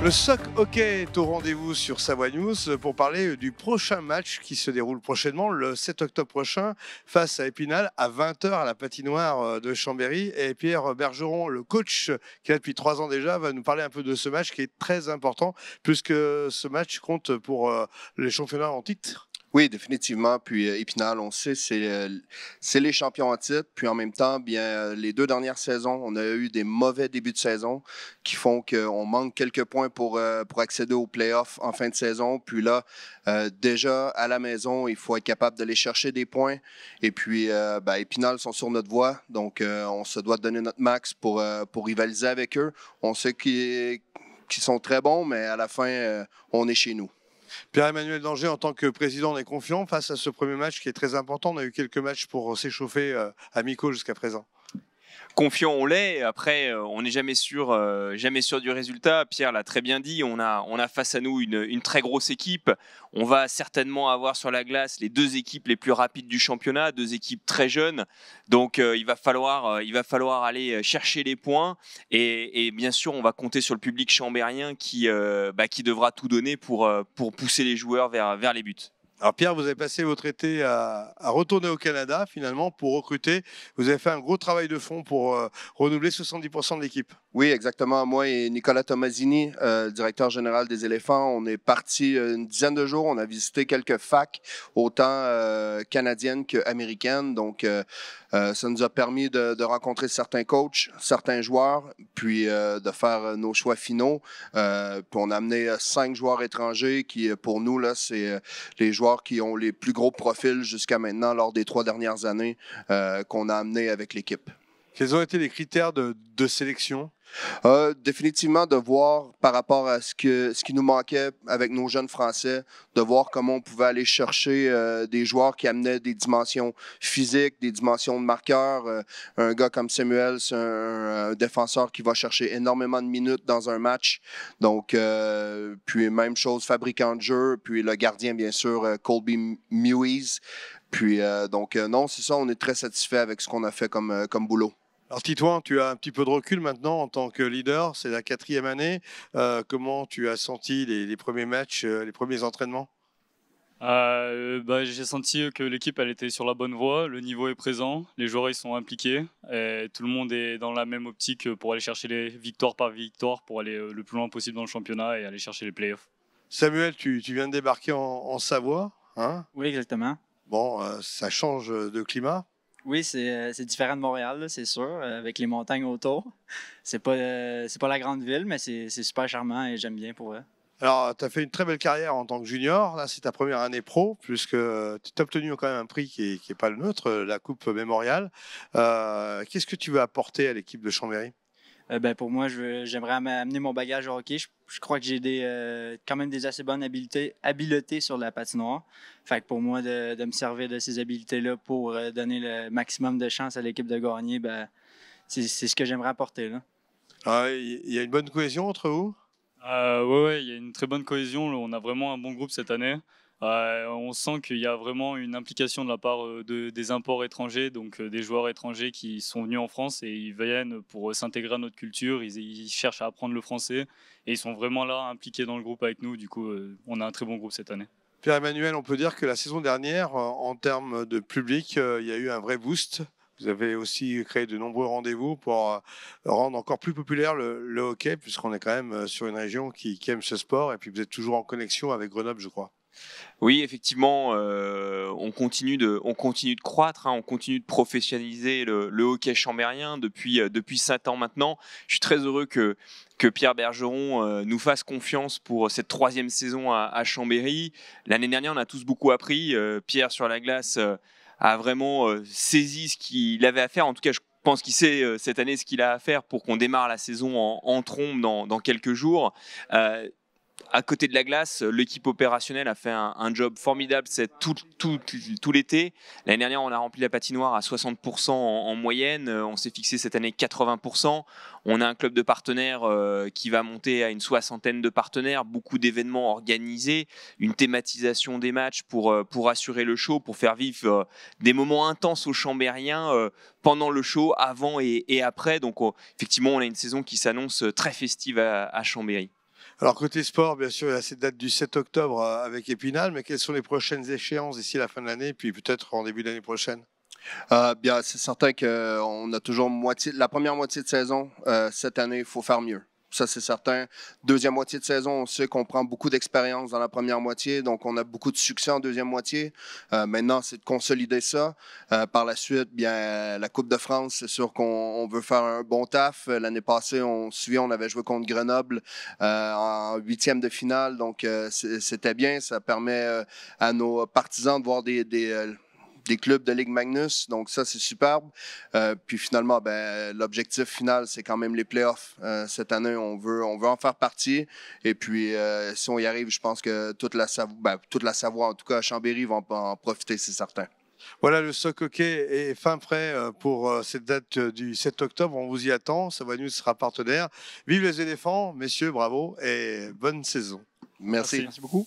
Le Soc Hockey est au rendez-vous sur Savoie News pour parler du prochain match qui se déroule prochainement, le 7 octobre prochain, face à Épinal, à 20h à la patinoire de Chambéry. Et Pierre Bergeron, le coach qui est là depuis 3 ans déjà, va nous parler un peu de ce match qui est très important, puisque ce match compte pour les championnats en titre. Oui, définitivement. Puis Épinal, on sait, c'est les champions en titre. Puis en même temps, bien, les 2 dernières saisons, on a eu des mauvais débuts de saison qui font qu'on manque quelques points pour accéder aux playoffs en fin de saison. Puis là, déjà à la maison, il faut être capable d'aller chercher des points. Et puis, Épinal sont sur notre voie. Donc, on se doit de donner notre max pour rivaliser avec eux. On sait qu'ils sont très bons, mais à la fin, on est chez nous. Pierre-Emmanuel Danger, en tant que président, on est confiant face à ce premier match qui est très important. On a eu quelques matchs pour s'échauffer amicaux jusqu'à présent. Confiant, on l'est. Après, on n'est jamais sûr du résultat. Pierre l'a très bien dit. On a face à nous une très grosse équipe. On va certainement avoir sur la glace les 2 équipes les plus rapides du championnat, 2 équipes très jeunes. Donc, il va falloir aller chercher les points. Et bien sûr, on va compter sur le public chambérien qui devra tout donner pour pousser les joueurs vers les buts. Alors Pierre, vous avez passé votre été à retourner au Canada finalement pour recruter. Vous avez fait un gros travail de fond pour renouveler 70% de l'équipe. Oui, exactement. Moi et Nicolas Tomasini, directeur général des Éléphants, on est parti une dizaine de jours. On a visité quelques facs, autant canadiennes qu'américaines. Donc, ça nous a permis de rencontrer certains coachs, certains joueurs, puis de faire nos choix finaux. Puis on a amené 5 joueurs étrangers qui, pour nous, là, c'est les joueurs qui ont les plus gros profils jusqu'à maintenant lors des 3 dernières années qu'on a amenés avec l'équipe. Quels ont été les critères de sélection? Définitivement de voir par rapport à ce qui nous manquait avec nos jeunes Français, de voir comment on pouvait aller chercher des joueurs qui amenaient des dimensions physiques, des dimensions de marqueur. Un gars comme Samuel, c'est un défenseur qui va chercher énormément de minutes dans un match. Donc, puis même chose, fabricant de jeu, puis le gardien, bien sûr, Colby Mewes. Puis, non, c'est ça, on est très satisfait avec ce qu'on a fait comme boulot. Alors Titouan, tu as un petit peu de recul maintenant en tant que leader, c'est la 4e année. Comment tu as senti les premiers matchs, les premiers entraînements? J'ai senti que l'équipe elle était sur la bonne voie, le niveau est présent, les joueurs ils sont impliqués, et tout le monde est dans la même optique pour aller chercher les victoires par victoire, pour aller le plus loin possible dans le championnat et aller chercher les playoffs. Samuel, tu viens de débarquer en Savoie, hein? Oui, exactement. Bon, ça change de climat. Oui, c'est différent de Montréal, là, c'est sûr, avec les montagnes autour. C'est pas la grande ville, mais c'est super charmant et j'aime bien pour eux. Alors, tu as fait une très belle carrière en tant que junior. Là, c'est ta première année pro, puisque tu as obtenu quand même un prix qui est pas le nôtre, la Coupe Mémorial. Qu'est-ce que tu veux apporter à l'équipe de Chambéry? Pour moi, j'aimerais amener mon bagage au hockey. Je crois que j'ai quand même des assez bonnes habiletés sur la patinoire. Fait que pour moi, de me servir de ces habiletés-là pour donner le maximum de chance à l'équipe de gagner, c'est ce que j'aimerais apporter, là. Il y a une bonne cohésion entre vous? Oui, il y a une très bonne cohésion. On a vraiment un bon groupe cette année. On sent qu'il y a vraiment une implication de la part des imports étrangers, donc des joueurs étrangers qui sont venus en France et ils viennent pour s'intégrer à notre culture. Ils cherchent à apprendre le français et ils sont vraiment là, impliqués dans le groupe avec nous. Du coup, on a un très bon groupe cette année. Pierre-Emmanuel, on peut dire que la saison dernière, en termes de public, il y a eu un vrai boost. Vous avez aussi créé de nombreux rendez-vous pour rendre encore plus populaire le hockey, puisqu'on est quand même sur une région qui aime ce sport. Et puis vous êtes toujours en connexion avec Grenoble, je crois. Oui, effectivement, on continue de croître, hein, on continue de professionnaliser le hockey chambérien depuis 7 ans maintenant. Je suis très heureux que Pierre Bergeron nous fasse confiance pour cette 3e saison à Chambéry. L'année dernière, on a tous beaucoup appris. Pierre sur la glace a vraiment saisi ce qu'il avait à faire. En tout cas, je pense qu'il sait cette année ce qu'il a à faire pour qu'on démarre la saison en trombe dans quelques jours. À côté de la glace, l'équipe opérationnelle a fait un job formidable tout l'été. L'année dernière, on a rempli la patinoire à 60% en moyenne. On s'est fixé cette année 80%. On a un club de partenaires qui va monter à une 60aine de partenaires, beaucoup d'événements organisés, une thématisation des matchs pour assurer le show, pour faire vivre des moments intenses aux Chambériens pendant le show, avant et après. Donc effectivement, on a une saison qui s'annonce très festive à Chambéry. Alors, côté sport, bien sûr, il y a cette date du 7 octobre avec Épinal, mais quelles sont les prochaines échéances d'ici la fin de l'année, puis peut-être en début d'année prochaine? Bien, c'est certain qu'on a toujours la première moitié de saison. Cette année, il faut faire mieux. Ça, c'est certain. Deuxième moitié de saison, on sait qu'on prend beaucoup d'expérience dans la première moitié, donc on a beaucoup de succès en deuxième moitié. Maintenant, c'est de consolider ça. Par la suite, bien, la Coupe de France, c'est sûr qu'on veut faire un bon taf. L'année passée, on se souvient, on avait joué contre Grenoble en huitième de finale, donc c'était bien. Ça permet à nos partisans de voir des clubs de Ligue Magnus, donc ça, c'est superbe. Puis finalement, ben, l'objectif final, c'est quand même les playoffs. Cette année, on veut en faire partie. Et puis, si on y arrive, je pense que toute la Savoie, en tout cas à Chambéry, vont en profiter, c'est certain. Voilà, le Soc Hockey est fin prêt pour cette date du 7 octobre. On vous y attend. Savoie News sera partenaire. Vive les éléphants, messieurs, bravo et bonne saison. Merci. Merci beaucoup.